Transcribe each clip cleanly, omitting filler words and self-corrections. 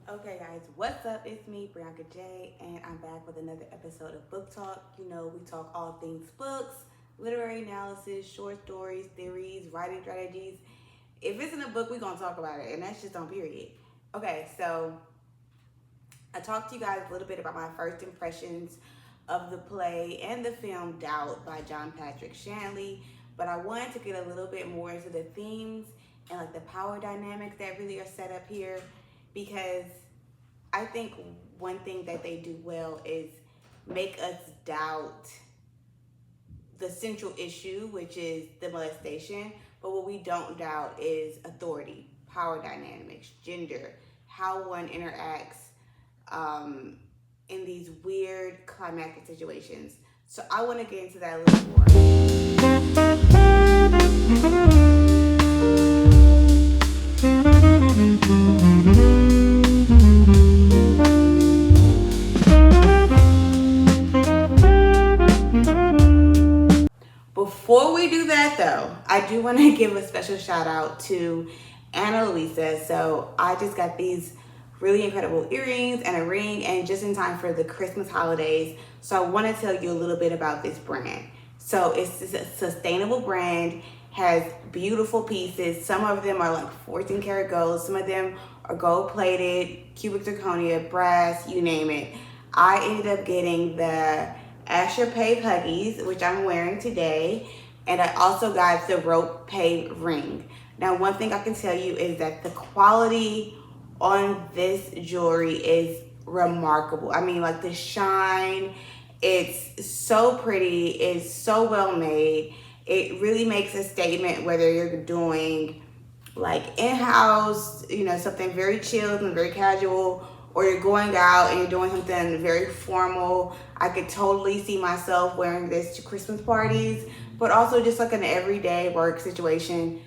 Okay, guys, what's up? It's me, Brianka J, and I'm back with another episode of Book Talk. You know, we talk all things books, literary analysis, short stories, theories, writing strategies. If it's in a book, we're going to talk about it, and that's just on period. Okay, so I talked to you guys a little bit about my first impressions of the play and the film Doubt by John Patrick Shanley, but I wanted to get a little bit more into the themes and like the power dynamics that really are set up here because I think one thing that they do well is make us doubt the central issue, which is the molestation. But what we don't doubt is authority, power dynamics, gender, how one interacts in these weird climactic situations. So I want to get into that a little more. Before we do that though, I do want to give a special shout out to Anna Luisa. So I just got these really incredible earrings and a ring and just in time for the Christmas holidays. So I want to tell you a little bit about this brand. So it's a sustainable brand, has beautiful pieces. Some of them are like 14 karat gold. Some of them are gold plated, cubic zirconia, brass, you name it. I ended up getting the Asher Pave Huggies, which I'm wearing today. And I also got the rope pave ring. Now, one thing I can tell you is that the quality on this jewelry is remarkable. I mean, like the shine, it's so pretty, it's so well made. It really makes a statement whether you're doing like in-house, you know, something very chilled and very casual, or you're going out and you're doing something very formal. I could totally see myself wearing this to Christmas parties, but also just like an everyday work situation.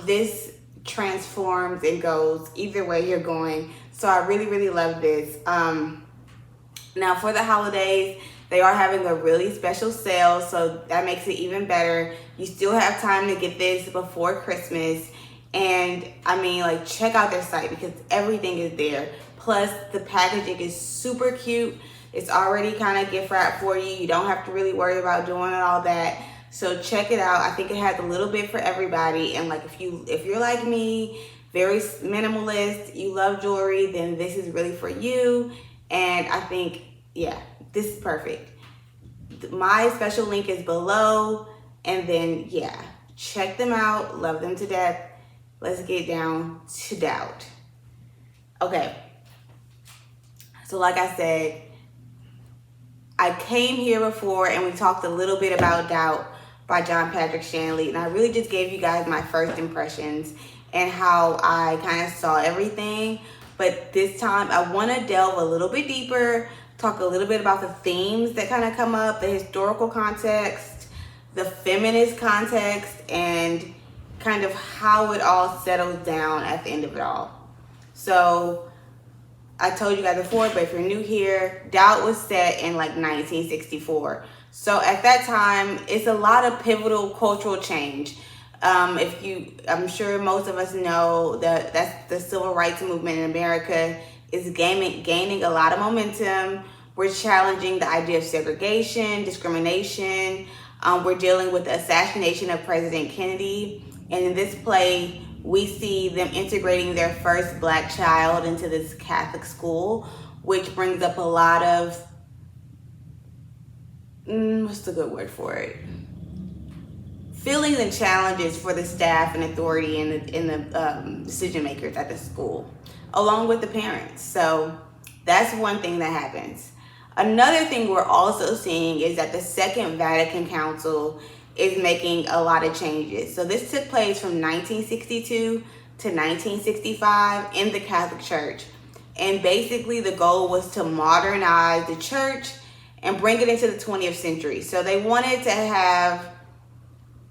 This transforms and goes either way you're going. So I really, really love this. Now for the holidays, they are having a really special sale, so that makes it even better. You still have time to get this before Christmas. And I mean, like, check out their site because everything is there. Plus, the packaging is super cute. It's already kind of gift wrap for you. You don't have to really worry about doing all that. So check it out. I think it has a little bit for everybody. And like, if you're like me, very minimalist, you love jewelry, then this is really for you. And I think, yeah, this is perfect. My special link is below. And then, yeah, check them out. Love them to death. Let's get down to Doubt. Okay. So like I said, I came here before and we talked a little bit about Doubt by John Patrick Shanley. And I really just gave you guys my first impressions and how I kind of saw everything. But this time I want to delve a little bit deeper, talk a little bit about the themes that kind of come up, the historical context, the feminist context, and kind of how it all settles down at the end of it all. So I told you guys before, but if you're new here, Doubt was set in like 1964. So at that time, it's a lot of pivotal cultural change. I'm sure most of us know that that's the civil rights movement in America is gaining a lot of momentum. We're challenging the idea of segregation, discrimination. We're dealing with the assassination of President Kennedy. And in this play, we see them integrating their first Black child into this Catholic school, which brings up a lot of, what's the good word for it? Feelings and challenges for the staff and authority and the decision makers at the school, along with the parents. So that's one thing that happens. Another thing we're also seeing is that the Second Vatican Council is making a lot of changes. So this took place from 1962 to 1965 in the Catholic Church. And basically the goal was to modernize the church and bring it into the 20th century. So they wanted to have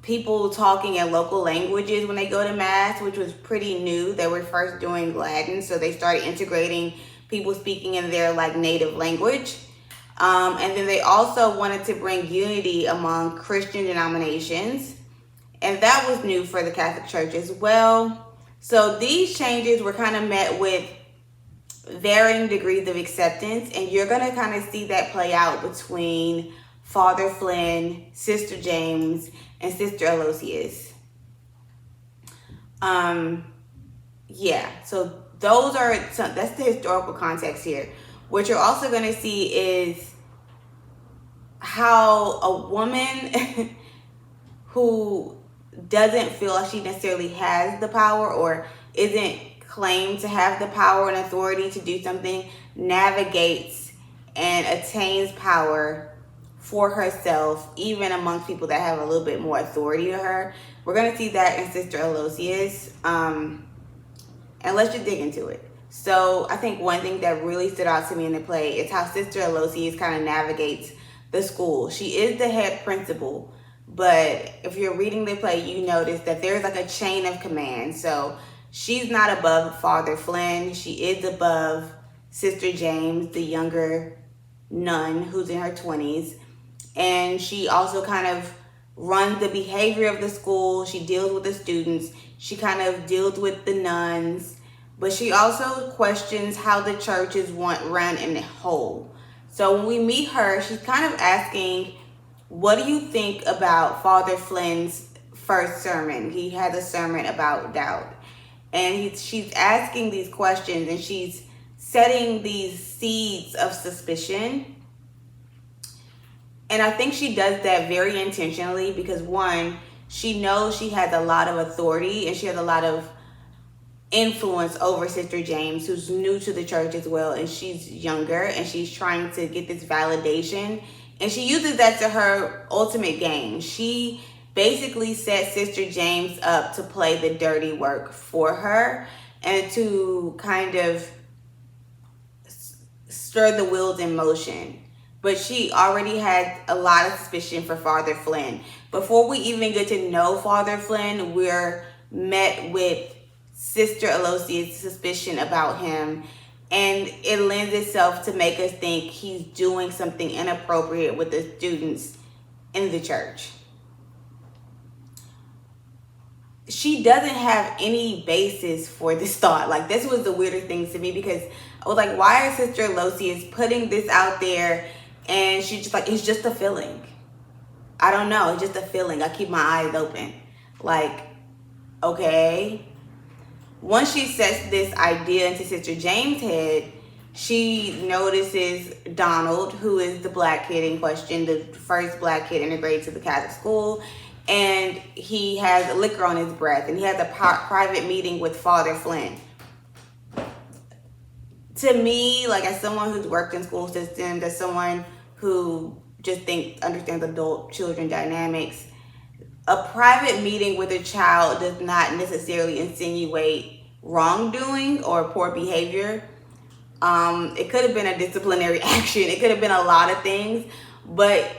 people talking in local languages when they go to mass, which was pretty new. They were first doing Latin, so they started integrating people speaking in their like native language. And then they also wanted to bring unity among Christian denominations. And that was new for the Catholic Church as well. So these changes were kind of met with varying degrees of acceptance, and you're going to kind of see that play out between Father Flynn, Sister James, and Sister Aloysius. Yeah, so that's the historical context here. What you're also going to see is how a woman who doesn't feel like she necessarily has the power or isn't claimed to have the power and authority to do something navigates and attains power for herself, even amongst people that have a little bit more authority to her. We're going to see that in Sister Aloysius. And let's just dig into it. So I think one thing that really stood out to me in the play is how Sister Aloysius kind of navigates the school. She is the head principal, but if you're reading the play, you notice that there's like a chain of command. So she's not above Father Flynn. She is above Sister James, the younger nun who's in her 20s. And she also kind of runs the behavior of the school. She deals with the students. She kind of deals with the nuns. But she also questions how the church is run in the whole. So when we meet her, she's kind of asking, what do you think about Father Flynn's first sermon? He had a sermon about doubt. And she's asking these questions, and she's setting these seeds of suspicion. And I think she does that very intentionally because, one, she knows she has a lot of authority and she has a lot of influence over Sister James, who's new to the church as well, and she's younger, and she's trying to get this validation, and she uses that to her ultimate gain. She basically sets Sister James up to play the dirty work for her and to kind of stir the wheels in motion. But she already had a lot of suspicion for Father Flynn. Before we even get to know Father Flynn, we're met with Sister Aloysius' suspicion about him, and it lends itself to make us think he's doing something inappropriate with the students in the church. She doesn't have any basis for this thought. Like, this was the weirdest thing to me because I was like, why is Sister Aloysius putting this out there? And she's just like, it's just a feeling. I don't know. It's just a feeling. I keep my eyes open. Like, okay. Once she sets this idea into Sister James' head, she notices Donald, who is the black kid in question, the first black kid integrated to the Catholic school, and he has liquor on his breath, and he has a private meeting with Father Flynn. To me, like, as someone who's worked in school systems, as someone who just understands adult children dynamics, a private meeting with a child does not necessarily insinuate wrongdoing or poor behavior. It could have been a disciplinary action. It could have been a lot of things. But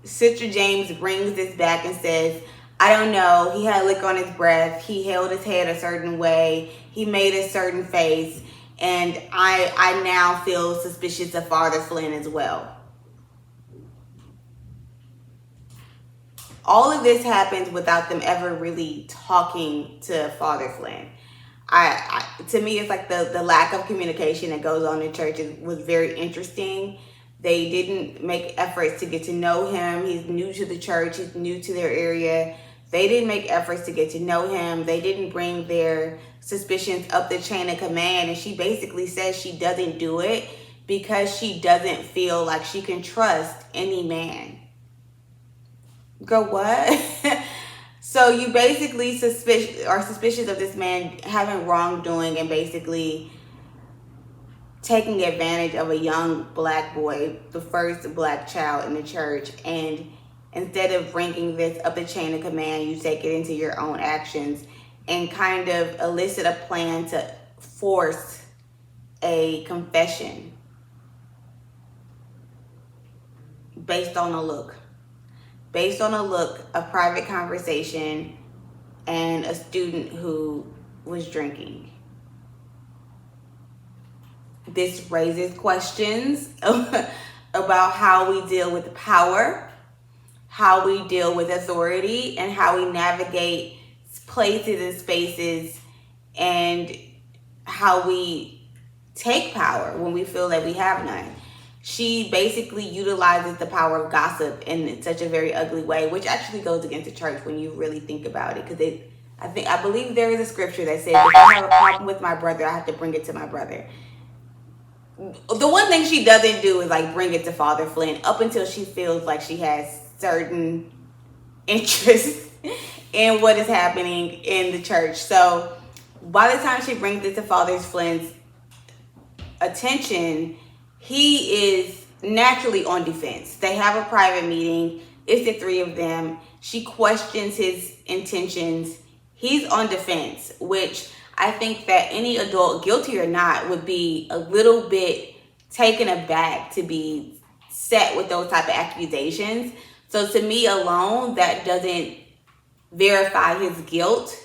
Sister James brings this back and says, I don't know. He had liquor on his breath. He held his head a certain way. He made a certain face. And I now feel suspicious of Father Flynn as well. All of this happens without them ever really talking to Father Flynn. To me, it's like the lack of communication that goes on in church was very interesting. They didn't make efforts to get to know him. He's new to the church. He's new to their area. They didn't make efforts to get to know him. They didn't bring their suspicions up the chain of command. And she basically says she doesn't do it because she doesn't feel like she can trust any man. Girl, what? So you basically are suspicious of this man having wrongdoing and basically taking advantage of a young black boy, the first black child in the church. And instead of bringing this up the chain of command, you take it into your own actions and kind of elicit a plan to force a confession based on a look. Based on a look, a private conversation, and a student who was drinking. This raises questions about how we deal with power, how we deal with authority, and how we navigate places and spaces, and how we take power when we feel that we have none. She basically utilizes the power of gossip in such a very ugly way, which actually goes against the church when you really think about it. Because I believe there is a scripture that says, if I have a problem with my brother, I have to bring it to my brother. The one thing she doesn't do is like bring it to Father Flynn up until she feels like she has certain interest in what is happening in the church. So by the time she brings it to Father Flynn's attention, he is naturally on defense. They have a private meeting. It's the three of them. She questions his intentions. He's on defense, which I think that any adult, guilty or not, would be a little bit taken aback to be set with those type of accusations. So to me alone, that doesn't verify his guilt.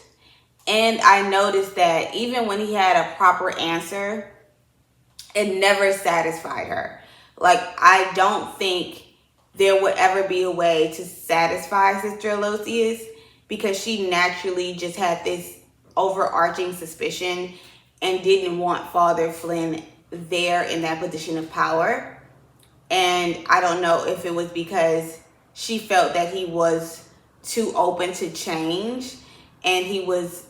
And I noticed that even when he had a proper answer, it never satisfied her. Like, I don't think there would ever be a way to satisfy Sister Aloysius, because she naturally just had this overarching suspicion and didn't want Father Flynn there in that position of power. And I don't know if it was because she felt that he was too open to change, and he was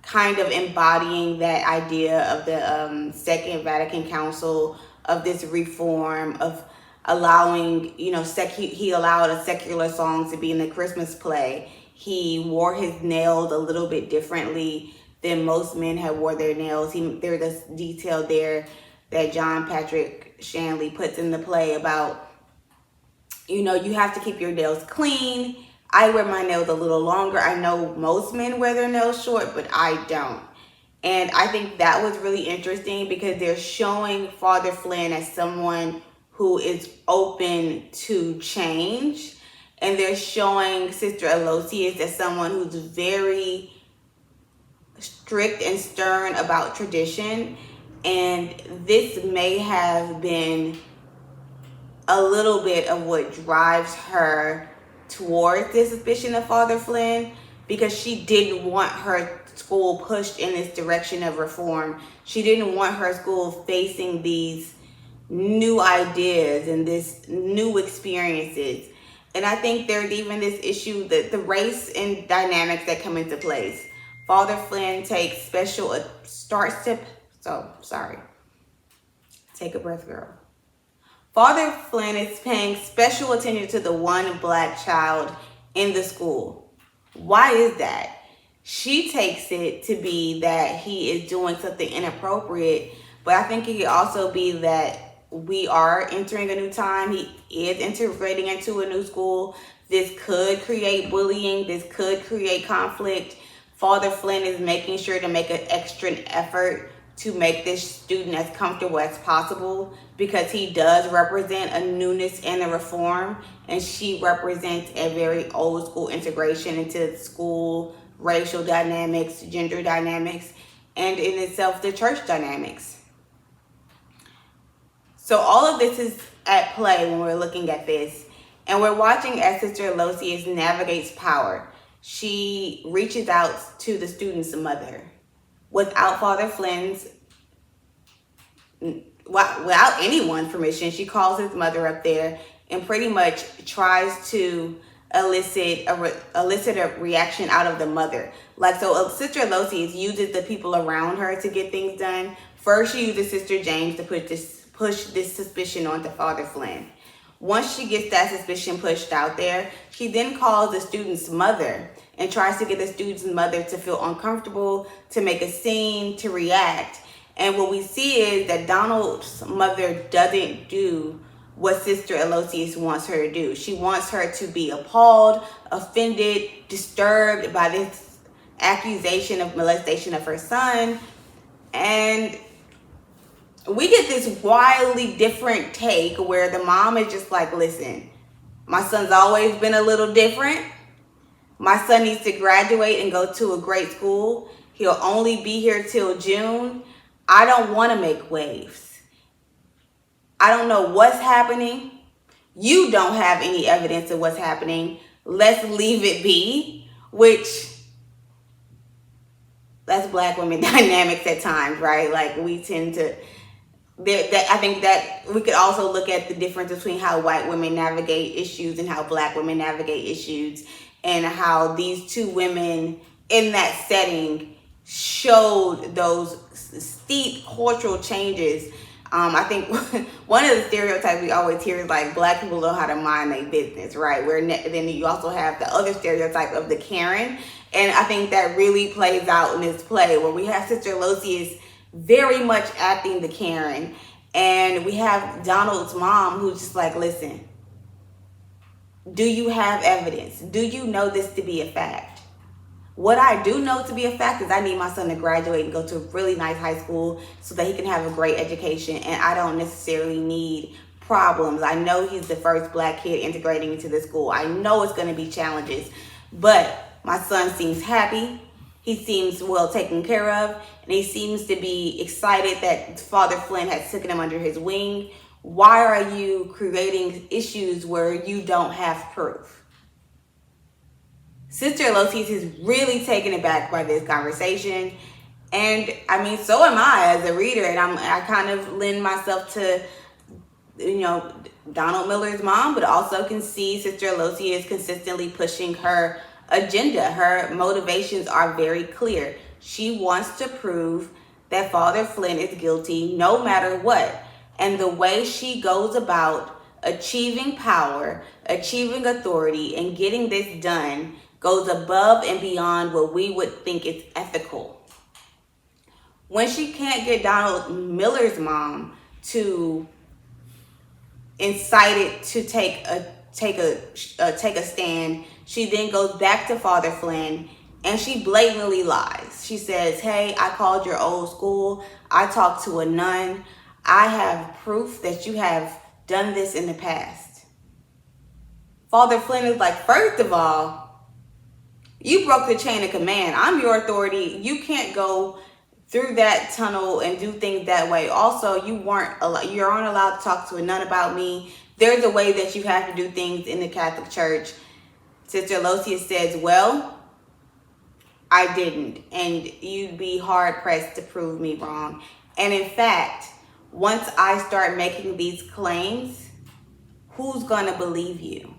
kind of embodying that idea of the Second Vatican Council, of this reform, of allowing, he allowed a secular song to be in the Christmas play. He wore his nails a little bit differently than most men had wore their nails. There's this detail there that John Patrick Shanley puts in the play about, you have to keep your nails clean. I wear my nails a little longer. I know most men wear their nails short, but I don't. And I think that was really interesting, because they're showing Father Flynn as someone who is open to change. And they're showing Sister Aloysius as someone who's very strict and stern about tradition. And this may have been a little bit of what drives her towards this suspicion of Father Flynn, because she didn't want her school pushed in this direction of reform. She didn't want her school facing these new ideas and this new experiences. And I think there's even this issue that the race and dynamics that come into place. Father Flynn takes Take a breath, girl. Father Flynn is paying special attention to the one black child in the school. Why is that? She takes it to be that he is doing something inappropriate, but I think it could also be that we are entering a new time. He is integrating into a new school. This could create bullying. This could create conflict. Father Flynn is making sure to make an extra effort to make this student as comfortable as possible, because he does represent a newness and a reform, and she represents a very old school integration into school, racial dynamics, gender dynamics, and in itself the church dynamics. So all of this is at play when we're looking at this, and we're watching as Sister Aloysius navigates power. She reaches out to the student's mother. Without Father Flynn's, without anyone's permission, she calls his mother up there and pretty much tries to elicit a reaction out of the mother. So Sister Aloysius uses the people around her to get things done. First, she uses Sister James to push this suspicion onto Father Flynn. Once she gets that suspicion pushed out there, she then calls the student's mother and tries to get the student's mother to feel uncomfortable, to make a scene, to react. And what we see is that Donald's mother doesn't do what Sister Aloysius wants her to do. She wants her to be appalled, offended, disturbed by this accusation of molestation of her son. And we get this wildly different take where the mom is just like, listen, my son's always been a little different. My son needs to graduate and go to a great school. He'll only be here till June. I don't want to make waves. I don't know what's happening. You don't have any evidence of what's happening. Let's leave it be, which that's black women dynamics at times, right? Like we tend to, I think that we could also look at the difference between how white women navigate issues and how black women navigate issues, and how these two women in that setting showed those steep cultural changes. I think one of the stereotypes we always hear is like black people know how to mind their business, right? Then you also have the other stereotype of the Karen, and I think that really plays out in this play where we have Sister Losius very much acting the Karen, and we have Donald's mom who's just like, listen, do you have evidence? Do you know this to be a fact? What I do know to be a fact is I need my son to graduate and go to a really nice high school so that he can have a great education, and I don't necessarily need problems. I know he's the first black kid integrating into the school. I know it's going to be challenges, but my son seems happy. He seems well taken care of, and he seems to be excited that Father Flynn has taken him under his wing. Why are you creating issues where you don't have proof? Sister Losius is really taken aback by this conversation. And I mean, so am I as a reader, and I kind of lend myself to, Donald Miller's mom, but also can see Sister Losius consistently pushing her agenda. Her motivations are very clear. She wants to prove that Father Flynn is guilty no matter what. And the way she goes about achieving power, achieving authority, and getting this done goes above and beyond what we would think is ethical. When she can't get Donald Miller's mom to incite it to take a stand, she then goes back to Father Flynn and she blatantly lies. She says, hey, I called your old school. I talked to a nun. I have proof that you have done this in the past. Father Flynn is like, first of all, you broke the chain of command. I'm your authority. You can't go through that tunnel and do things that way. Also, you aren't allowed to talk to a nun about me. There's a way that you have to do things in the Catholic Church. Sister Losius says, well, I didn't, and you'd be hard pressed to prove me wrong. And in fact, once I start making these claims, who's gonna believe you?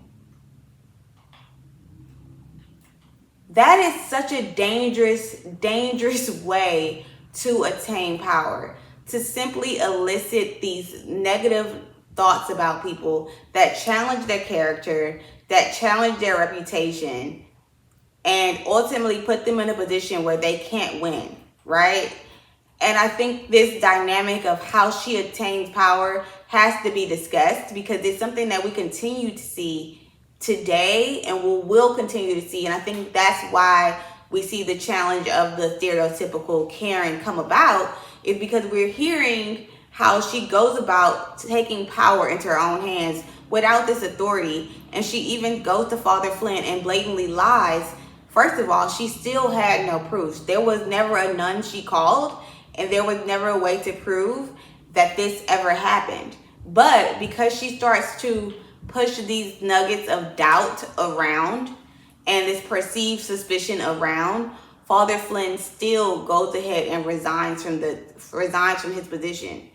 That is such a dangerous way to attain power, to simply elicit these negative thoughts about people that challenge their character, that challenge their reputation, and ultimately put them in a position where they can't win, right? And I think this dynamic of how she attains power has to be discussed, because it's something that we continue to see today and will continue to see. And I think that's why we see the challenge of the stereotypical Karen come about, is because we're hearing how she goes about taking power into her own hands without this authority. And she even goes to Father Flynn and blatantly lies. First of all, she still had no proof. There was never a nun she called, and there was never a way to prove that this ever happened. But because she starts to push these nuggets of doubt around and this perceived suspicion around, Father Flynn still goes ahead and resigns from his position.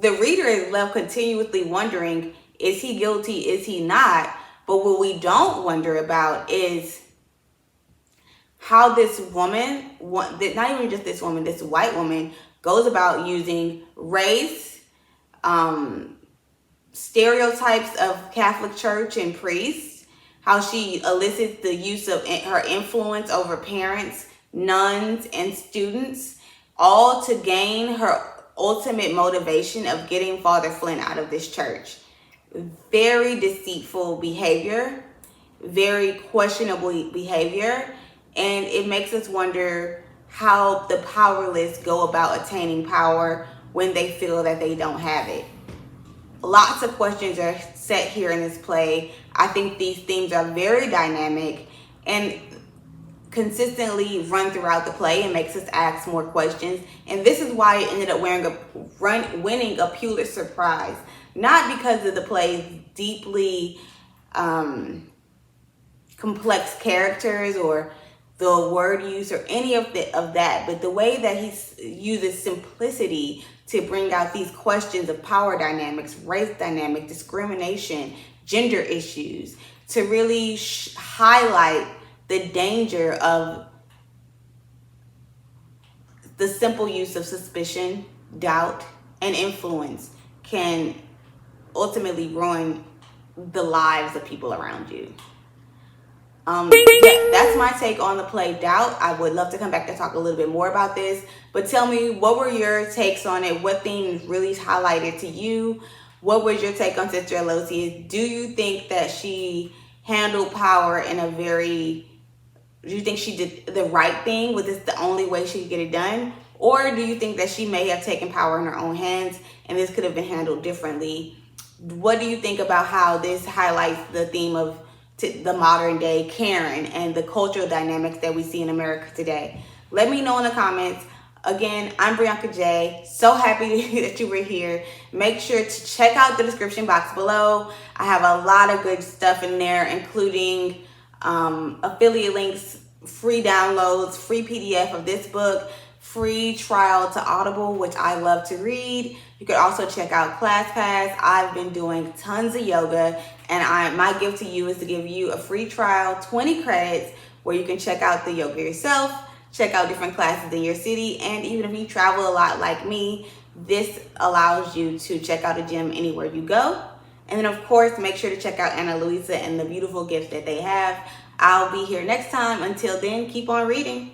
The reader is left continuously wondering, is he guilty? Is he not? But what we don't wonder about is how this woman, not even just this woman, this white woman, goes about using race, stereotypes of Catholic Church and priests, how she elicits the use of her influence over parents, nuns, and students, all to gain her ultimate motivation of getting Father Flynn out of this church. Very deceitful behavior, very questionable behavior, and it makes us wonder how the powerless go about attaining power when they feel that they don't have it. Lots of questions are set here in this play. I think these themes are very dynamic and consistently run throughout the play and makes us ask more questions. And this is why it ended up winning a Pulitzer Prize. Not because of the play's deeply complex characters or the word use or any of that, but the way that he uses simplicity to bring out these questions of power dynamics, race dynamic, discrimination, gender issues, to really highlight the danger of the simple use of suspicion, doubt, and influence can ultimately ruin the lives of people around you. Yeah, that's my take on the play Doubt. I would love to come back and talk a little bit more about this, but tell me, what were your takes on it? What themes really highlighted to you? What was your take on Sister Aloysius? Do you think that she handled power in a very, do you think she did the right thing? Was this the only way she could get it done? Or do you think that she may have taken power in her own hands and this could have been handled differently? What do you think about how this highlights the theme of the modern day Karen and the cultural dynamics that we see in America today? Let me know in the comments. Again, I'm Brianka J. So happy that you were here. Make sure to check out the description box below. I have a lot of good stuff in there, including affiliate links, free downloads, free PDF of this book, free trial to Audible, which I love to read. You could also check out ClassPass. I've been doing tons of yoga, and my gift to you is to give you a free trial, 20 credits, where you can check out the yoga yourself, check out different classes in your city, and even if you travel a lot like me, this allows you to check out a gym anywhere you go. And then of course, make sure to check out Ana Luisa and the beautiful gifts that they have. I'll be here next time. Until then, keep on reading.